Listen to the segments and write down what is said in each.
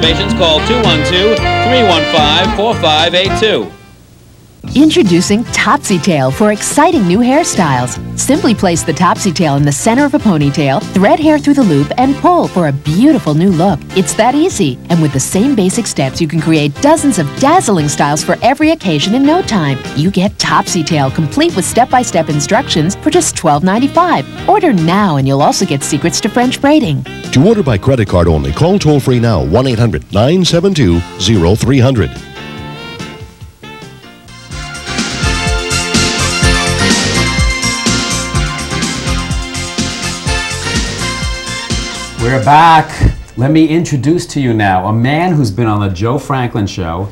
reservations, call 212-315-4582. Introducing Topsy Tail for exciting new hairstyles. Simply place the Topsy Tail in the center of a ponytail, thread hair through the loop, and pull for a beautiful new look. It's that easy. And with the same basic steps, you can create dozens of dazzling styles for every occasion in no time. You get Topsy Tail complete with step-by-step instructions for just $12.95. Order now and you'll also get secrets to French braiding. To order by credit card only, call toll-free now, 1-800-972-0300. We're back. Let me introduce to you now a man who's been on the Joe Franklin Show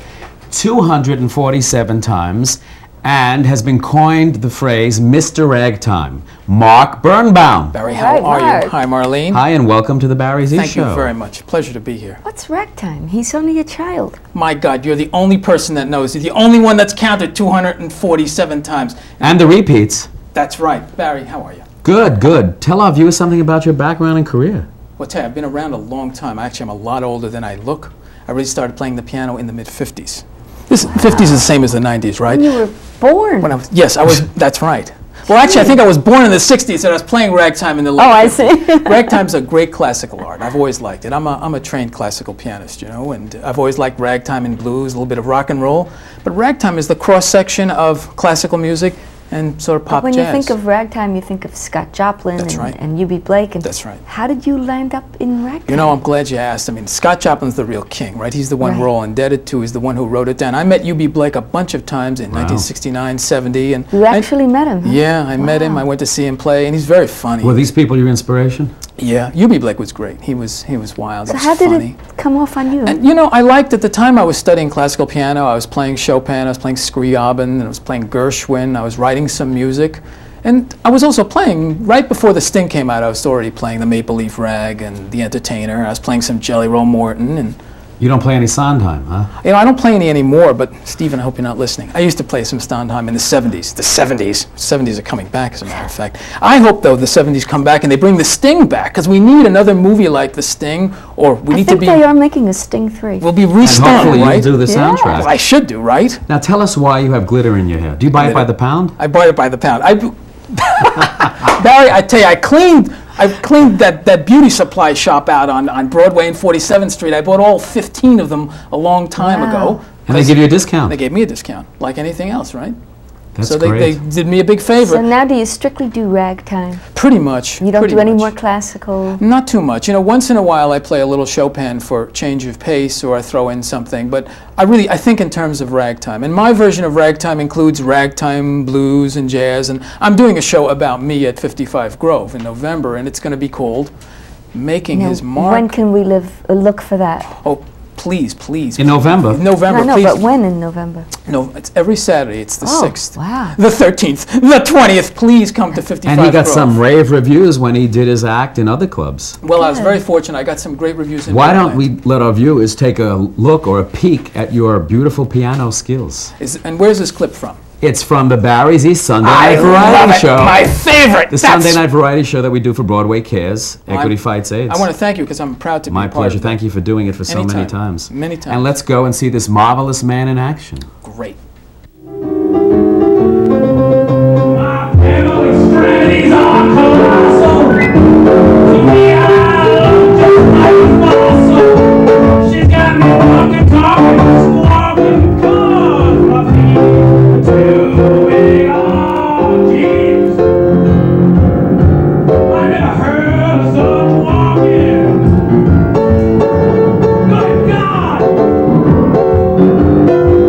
247 times and has been coined the phrase Mr. Ragtime, Mark Birnbaum. Barry, how are you? Hi, Marlene. Hi, and welcome to the Barry Z Show. Thank you very much. Pleasure to be here. What's Ragtime? He's only a child. My God, you're the only person that knows. You're the only one that's counted 247 times. And the repeats. That's right. Barry, how are you? Good, good. Tell our viewers something about your background and career. Well, tell you, I've been around a long time. Actually, I'm a lot older than I look. I really started playing the piano in the mid-50s. This 50s is the same as the 90s, right? When you were born. When I was, yes, I was. That's right. Well, actually, I think I was born in the 60s, and I was playing ragtime in the late 50s. Oh, I see. Ragtime's a great classical art. I've always liked it. I'm a trained classical pianist, you know, and I've always liked ragtime and blues, a little bit of rock and roll. But ragtime is the cross-section of classical music and sort of pop when jazz. When you think of ragtime, you think of Scott Joplin and U.B. Blake. And that's right. How did you land up in ragtime? You know, I'm glad you asked. I mean, Scott Joplin's the real king, right? He's the one we're all indebted to. He's the one who wrote it down. I met U.B. Blake a bunch of times in 1969, 70. And you actually met him? Huh? Yeah, I met him. I went to see him play, and he's very funny. Were these people your inspiration? Yeah, U.B. Blake was great. He was wild. So how did it come off on you? And, you know, I liked, at the time I was studying classical piano, I was playing Chopin, I was playing Scriabin, and I was playing Gershwin, I was writing some music. And I was also playing, right before the Sting came out, I was already playing the Maple Leaf Rag and the Entertainer. I was playing some Jelly Roll Morton. And you don't play any Sondheim, huh? You know, I don't play any anymore, but Stephen, I hope you're not listening. I used to play some Sondheim in the 70s. The 70s. 70s are coming back, as a matter of fact. I hope, though, the 70s come back and they bring the Sting back, because we need another movie like the Sting, or we need to be... I think they are making a Sting 3. We'll be restarted, and hopefully right? you'll do the soundtrack. Well, I should do, right? Now tell us why you have glitter in your hair. Do you buy it by the pound? I buy it by the pound. Barry, I tell you, I cleaned that beauty supply shop out on Broadway and 47th Street. I bought all 15 of them a long time ago. And they give you a discount. They gave me a discount, like anything else, right? That's so great. They did me a big favor. So now do you strictly do ragtime? Pretty much. You don't do any more classical? Not too much. You know, once in a while I play a little Chopin for change of pace, or I throw in something. But I think in terms of ragtime. And my version of ragtime includes ragtime, blues, and jazz. And I'm doing a show about me at 55 Grove in November, and it's going to be called Making His Mark. When can we look for that? Oh, please. In November? November, no, please. But when in November? No, it's every Saturday. It's the 6th. Wow. The 13th. The 20th. Please come to 55 And he got Grove. some rave reviews when he did his act in other clubs. Well, I was very fortunate. I got some great reviews in Why don't we let our viewers take a look or a peek at your beautiful piano skills? And where's this clip from? It's from the Barry Z Sunday Night Variety Show. My favorite. The Sunday Night Variety Show that we do for Broadway Cares, Equity Fights AIDS. I want to thank you because I'm proud to be My part pleasure. of Thank you for doing it for so many times. Many times. And let's go and see this marvelous man in action. Great. My family strays are colossal. To me, I look just like a fossil. She's got me walking, talking, squawking, cause my feet are too big on jeans. I never heard of such walking. Good God!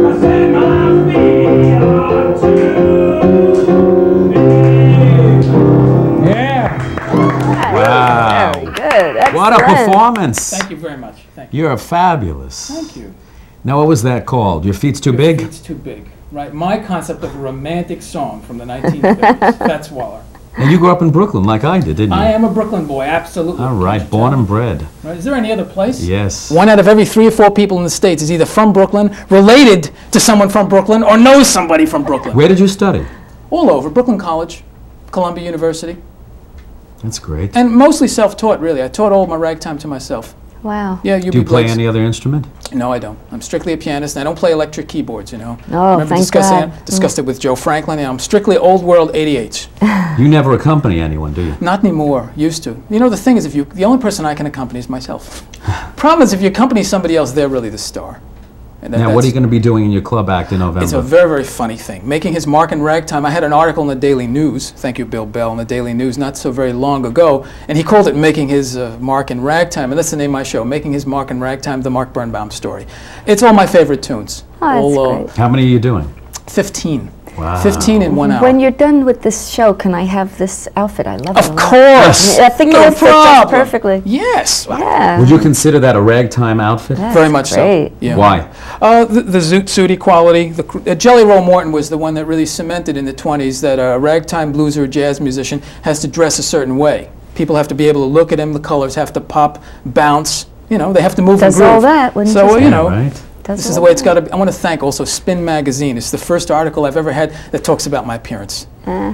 I said my feet are too big. Yeah. Wow. Very good. What a performance. Thank you very much. Thank you. You're fabulous. Thank you. Now, what was that called? Your feet's too big? It's too big. Right. My concept of a romantic song from the 1930s. Fats Waller. And you grew up in Brooklyn like I did, didn't you? I am a Brooklyn boy, absolutely. All right, born and bred. Right. Is there any other place? Yes. 1 out of every 3 or 4 people in the States is either from Brooklyn, related to someone from Brooklyn, or knows somebody from Brooklyn. Where did you study? All over. Brooklyn College, Columbia University. That's great. And mostly self-taught, really. I taught all my ragtime to myself. Wow. Yeah, Do you play any other instrument? No, I don't. I'm strictly a pianist, and I don't play electric keyboards, you know. Oh, Remember thank God. discussed it with Joe Franklin. I'm strictly old world 88. You never accompany anyone, do you? Not anymore. Used to. You know, the thing is, the only person I can accompany is myself. Problem is, if you accompany somebody else, they're really the star. And Now, what are you going to be doing in your club act in November? It's a very, very funny thing. Making his mark in Ragtime. I had an article in the Daily News, thank you, Bill Bell, in the Daily News not so very long ago, and he called it Making His Mark in Ragtime, and that's the name of my show, Making His Mark in Ragtime, the Mark Birnbaum story. It's all my favorite tunes. Oh, that's great. How many are you doing? 15. Wow. 15 in 1 hour. When you're done with this show, can I have this outfit? I love it. Of course! I think no it would fit just problem. perfectly. Yes! Yeah. Would you consider that a ragtime outfit? That's Very much great. so. Yeah. Why? The zoot suity quality. Jelly Roll Morton was the one that really cemented in the 20s that a ragtime blues or jazz musician has to dress a certain way. People have to be able to look at him, the colors have to pop, bounce, you know, they have to move and Does groove. all that, wouldn't you So, say? you know, Right. this is the way it's got to be. I want to thank also Spin Magazine. It's the first article I've ever had that talks about my appearance.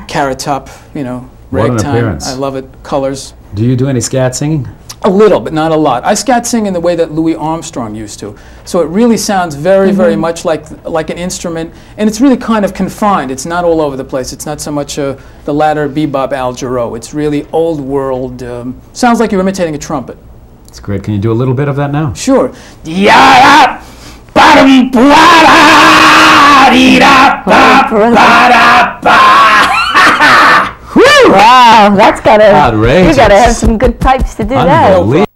Carrot top, you know, What an ragtime. appearance. I love it. Colors. Do you do any scat singing? A little, but not a lot. I scat sing in the way that Louis Armstrong used to. So it really sounds very, very much like an instrument, and it's really kind of confined. It's not all over the place. It's not so much the latter bebop Al Jarreau. It's really old world. Sounds like you're imitating a trumpet. It's great. Can you do a little bit of that now? Sure. Wow, that's gotta. Outrageous. You gotta have some good pipes to do that. Unbelievable.